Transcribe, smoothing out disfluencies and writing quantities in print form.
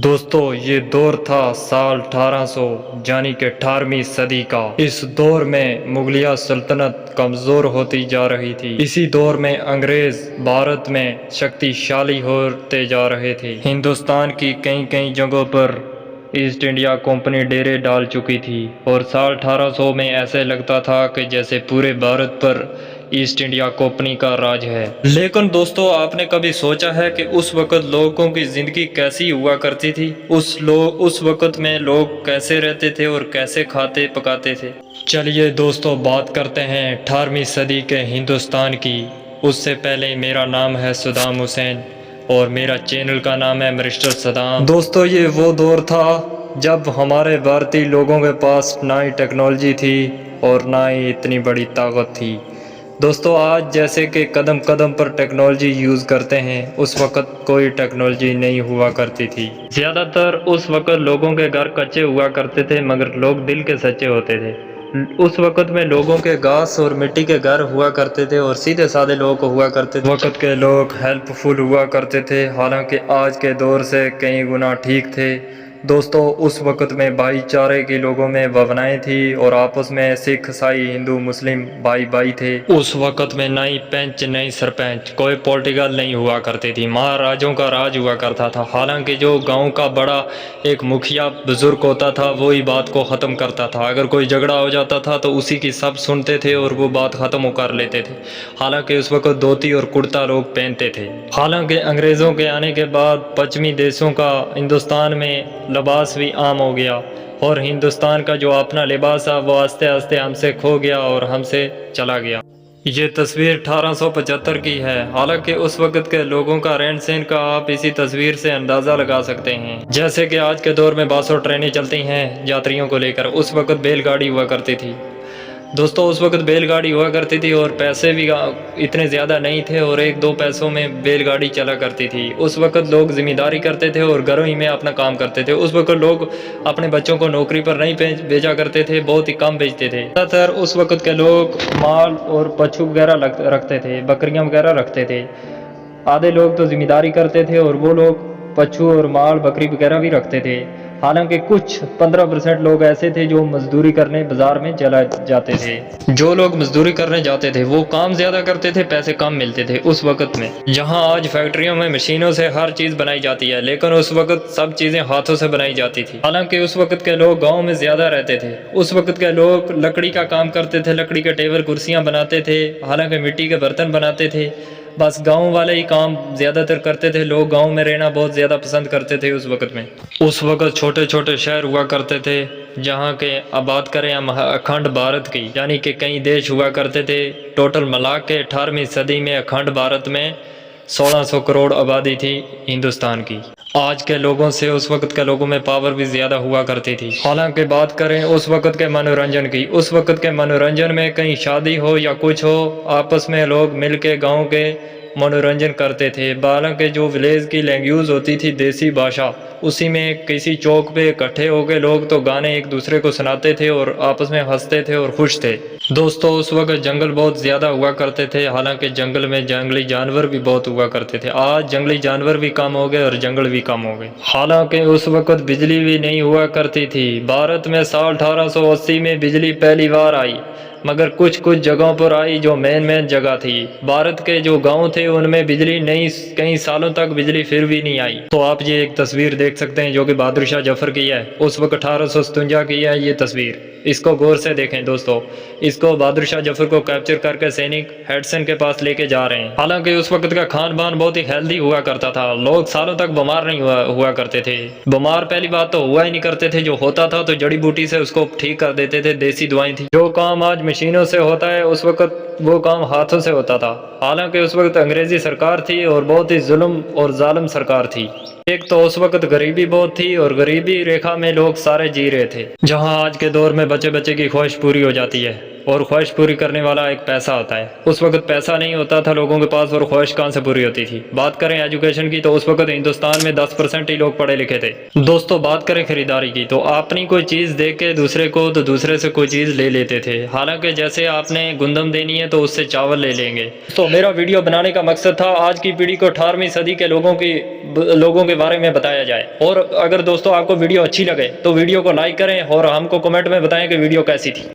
دوستو یہ دور تھا سال 1800 یعنی کہ 18ویں صدی کا۔ اس دور میں مغلیہ سلطنت کمزور ہوتی جا رہی تھی۔ اسی دور میں انگریز بھارت میں شکتی شالی ہوتے جا رہے تھے۔ ہندوستان کی کئی جگہوں پر ایسٹ انڈیا کمپنی ڈیرے ڈال چکی تھی اور سال 1800 میں ایسے لگتا تھا کہ جیسے پورے بھارت پر ایسٹ انڈیا کمپنی کا راج ہے۔ لیکن دوستو آپ نے کبھی سوچا ہے کہ اس وقت لوگوں کی زندگی کیسی ہوا کرتی تھی؟ اس وقت میں لوگ کیسے رہتے تھے اور کیسے کھاتے پکاتے تھے؟ چلیے دوستو بات کرتے ہیں 18ویں صدی کے ہندوستان کی۔ اس سے پہلے میرا نام ہے صدام حسین اور میرا چینل کا نام ہے مسٹر صدام۔ دوستو یہ وہ دور تھا جب ہمارے بھارتی لوگوں کے پاس نہ ہی ٹیکنالوجی تھی اور نہ ہی اتنی بڑی طاقت تھی۔ دوستو آج جیسے کہ قدم قدم پر ٹیکنالوجی یوز کرتے ہیں، اس وقت کوئی ٹیکنالوجی نہیں ہوا کرتی تھی۔ زیادہ تر اس وقت لوگوں کے گھر کچے ہوا کرتے تھے مگر لوگ دل کے سچے ہوتے تھے۔ اس وقت میں لوگوں کے گھاس اور مٹی کے گھر ہوا کرتے تھے اور سیدھے سادے لوگ ہوا کرتے تھے۔ وقت کے لوگ ہیلپ فل ہوا کرتے تھے، حالانکہ آج کے دور سے کئی گنا ٹھیک تھے۔ دوستو اس وقت میں بھائی چارے کی لوگوں میں بھونائیں تھی اور آپس میں سکھ عیسائی ہندو مسلم بھائی تھے۔ اس وقت میں نئی پنچ نئی سرپنچ کوئی پولیٹیکل نہیں ہوا کرتی تھی، مہاراجوں کا راج ہوا کرتا تھا۔ حالانکہ جو گاؤں کا بڑا ایک مکھیا بزرگ ہوتا تھا وہی بات کو ختم کرتا تھا۔ اگر کوئی جھگڑا ہو جاتا تھا تو اسی کی سب سنتے تھے اور وہ بات ختم کر لیتے تھے۔ حالانکہ اس وقت دھوتی اور کرتا لوگ پہنتے تھے۔ حالانکہ انگریزوں کے آنے کے بعد پچھمی دیشوں کا ہندوستان میں لباس بھی عام ہو گیا اور ہندوستان کا جو اپنا لباس ہے وہ آہستہ آہستہ ہم سے کھو گیا اور ہم سے چلا گیا۔ یہ تصویر 1875 کی ہے۔ حالانکہ اس وقت کے لوگوں کا رہن سہن کا آپ اسی تصویر سے اندازہ لگا سکتے ہیں۔ جیسے کہ آج کے دور میں بس اور ٹرینیں چلتی ہیں یاتریوں کو لے کر، اس وقت بیل گاڑی ہوا کرتی تھی۔ دوستو اس وقت بیل گاڑی ہوا کرتی تھی اور پیسے بھی اتنے زیادہ نہیں تھے اور 1-2 پیسوں میں بیل گاڑی چلا کرتی تھی۔ اس وقت لوگ ذمہ داری کرتے تھے اور گھروں ہی میں اپنا کام کرتے تھے۔ اس وقت لوگ اپنے بچوں کو نوکری پر نہیں بھیجا کرتے تھے، بہت ہی کم بھیجتے تھے۔ زیادہ تر اس وقت کے لوگ مال اور بچھو وغیرہ رکھتے تھے، بکریاں وغیرہ رکھتے تھے۔ آدھے لوگ تو ذمہ داری کرتے تھے اور وہ لوگ بچھو اور مال بکری وغیرہ بھی رکھتے تھے۔ حالانکہ کچھ 15% لوگ ایسے تھے جو مزدوری کرنے بازار میں چلا جاتے تھے۔ جو لوگ مزدوری کرنے جاتے تھے وہ کام زیادہ کرتے تھے، پیسے کم ملتے تھے اس وقت میں۔ جہاں آج فیکٹریوں میں مشینوں سے ہر چیز بنائی جاتی ہے، لیکن اس وقت سب چیزیں ہاتھوں سے بنائی جاتی تھی۔ حالانکہ اس وقت کے لوگ گاؤں میں زیادہ رہتے تھے۔ اس وقت کے لوگ لکڑی کا کام کرتے تھے، لکڑی کے ٹیبل کرسیاں بناتے تھے، حالانکہ مٹی کے برتن بناتے تھے۔ بس گاؤں والے ہی کام زیادہ تر کرتے تھے۔ لوگ گاؤں میں رہنا بہت زیادہ پسند کرتے تھے اس وقت میں۔ اس وقت چھوٹے چھوٹے شہر ہوا کرتے تھے، جہاں کے اب بات کریں ہم اکھنڈ بھارت کی، یعنی کہ کئی دیش ہوا کرتے تھے۔ ٹوٹل ملا کے 18ویں صدی میں اکھنڈ بھارت میں 1600 کروڑ آبادی تھی ہندوستان کی۔ آج کے لوگوں سے اس وقت کے لوگوں میں پاور بھی زیادہ ہوا کرتی تھی۔ حالانکہ بات کریں اس وقت کے منورنجن کی، اس وقت کے منورنجن میں کہیں شادی ہو یا کچھ ہو، آپس میں لوگ مل کے گاؤں کے منورنجن کرتے تھے۔ حالانکہ جو ولیج کی لینگویج ہوتی تھی دیسی بھاشا، اسی میں کسی چوک پہ اکٹھے ہو کے لوگ تو گانے ایک دوسرے کو سناتے تھے اور آپس میں ہنستے تھے اور خوش تھے۔ دوستو اس وقت جنگل بہت زیادہ ہوا کرتے تھے، حالانکہ جنگل میں جنگلی جانور بھی بہت ہوا کرتے تھے۔ آج جنگلی جانور بھی کم ہو گئے اور جنگل بھی کم ہو گئے۔ حالانکہ اس وقت بجلی بھی نہیں ہوا کرتی تھی۔ بھارت میں سال 1880 میں بجلی پہلی بار آئی، مگر کچھ جگہوں پر آئی جو مین جگہ تھی۔ بھارت کے جو گاؤں تھے ان میں بجلی نہیں، کئی سالوں تک بجلی پھر بھی نہیں آئی۔ تو آپ یہ ایک تصویر دیکھ سکتے ہیں جو کہ بہادر شاہ ظفر کی ہے، اس وقت 1857 کی ہے یہ تصویر۔ اس کو غور سے دیکھیں دوستو، اس کو بہادر شاہ ظفر کو کیپچر کر کے سینک ہیڈسن کے پاس لے کے جا رہے ہیں۔ حالانکہ اس وقت کا کھان پان بہت ہی ہیلدی ہوا کرتا تھا، لوگ سالوں تک بیمار نہیں ہوا کرتے تھے۔ بیمار پہلی بات تو ہوا ہی نہیں کرتے تھے، جو ہوتا تھا تو جڑی بوٹی سے اس کو ٹھیک کر دیتے تھے، دیسی دوائیں تھی۔ جو کام آج مشینوں سے ہوتا ہے اس وقت وہ کام ہاتھوں سے ہوتا تھا۔ حالانکہ اس وقت انگریزی سرکار تھی اور بہت ہی ظلم اور ظالم سرکار تھی۔ ایک تو اس وقت غریبی بہت تھی اور غریبی ریکھا میں لوگ سارے جی رہے تھے، جہاں آج کے دور میں بچے کی خواہش پوری ہو جاتی ہے۔ اور خواہش پوری کرنے والا ایک پیسہ ہوتا ہے۔ اس وقت پیسہ نہیں ہوتا تھا لوگوں کے پاس اور خواہش کہاں سے پوری ہوتی تھی۔ بات کریں ایجوکیشن کی تو اس وقت ہندوستان میں 10% ہی لوگ پڑھے لکھے تھے۔ دوستو بات کریں خریداری کی تو اپنی کوئی چیز دے کے دوسرے کو تو دوسرے سے کوئی چیز لے لیتے تھے، حالانکہ جیسے آپ نے گندم دینی ہے تو اس سے چاول لے لیں گے۔ تو میرا ویڈیو بنانے کا مقصد تھا آج کی پیڑھی کو 18ویں صدی کے لوگوں کے بارے میں بتایا جائے۔ اور اگر دوستو آپ کو ویڈیو اچھی لگے تو ویڈیو کو لائک کریں اور ہم کو کمنٹ میں بتائیں کہ ویڈیو کیسی تھی۔